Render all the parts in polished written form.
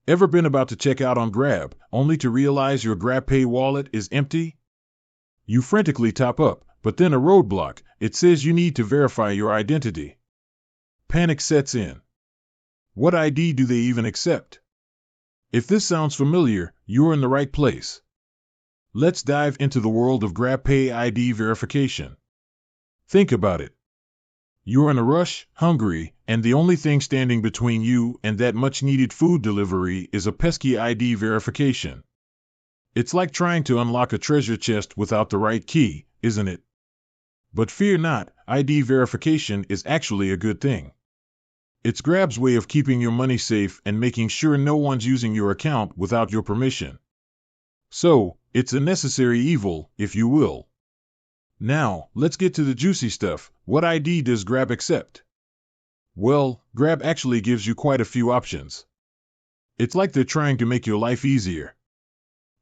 Ever been about to check out on Grab, only to realize your GrabPay wallet is empty? You frantically top up, but then a roadblock. It says you need to verify your identity. Panic sets in. What ID do they even accept? If this sounds familiar, you're in the right place. Let's dive into the world of GrabPay ID verification. Think about it. You're in a rush, hungry, and the only thing standing between you and that much-needed food delivery is a pesky ID verification. It's like trying to unlock a treasure chest without the right key, isn't it? But fear not, ID verification is actually a good thing. It's Grab's way of keeping your money safe and making sure no one's using your account without your permission. So, it's a necessary evil, if you will. Now, let's get to the juicy stuff. What ID does Grab accept? Well, Grab actually gives you quite a few options. It's like they're trying to make your life easier.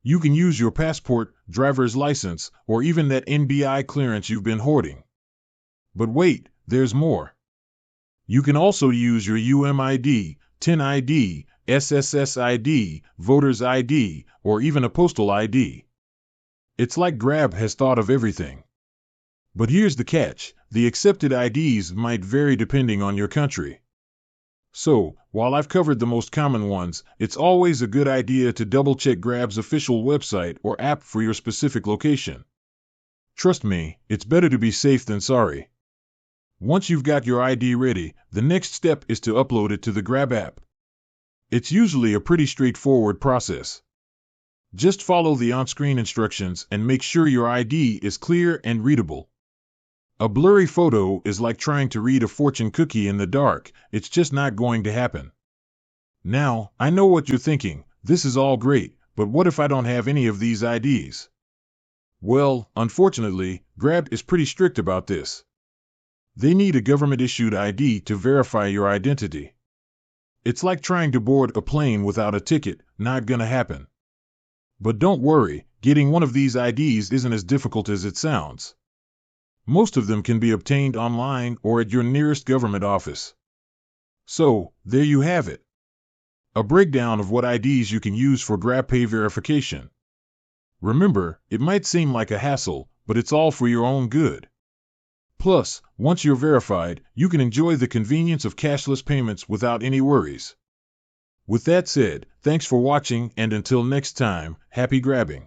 You can use your passport, driver's license, or even that NBI clearance you've been hoarding. But wait, there's more. You can also use your UMID, TIN ID, SSS ID, voter's ID, or even a postal ID. It's like Grab has thought of everything. But here's the catch, the accepted IDs might vary depending on your country. So, while I've covered the most common ones, it's always a good idea to double-check Grab's official website or app for your specific location. Trust me, it's better to be safe than sorry. Once you've got your ID ready, the next step is to upload it to the Grab app. It's usually a pretty straightforward process. Just follow the on-screen instructions and make sure your ID is clear and readable. A blurry photo is like trying to read a fortune cookie in the dark. It's just not going to happen. Now, I know what you're thinking. This is all great, but what if I don't have any of these IDs? Well, unfortunately, Grab is pretty strict about this. They need a government-issued ID to verify your identity. It's like trying to board a plane without a ticket. Not gonna happen. But don't worry, getting one of these IDs isn't as difficult as it sounds. Most of them can be obtained online or at your nearest government office. So, there you have it. A breakdown of what IDs you can use for GrabPay verification. Remember, it might seem like a hassle, but it's all for your own good. Plus, once you're verified, you can enjoy the convenience of cashless payments without any worries. With that said, thanks for watching, and until next time, happy grabbing.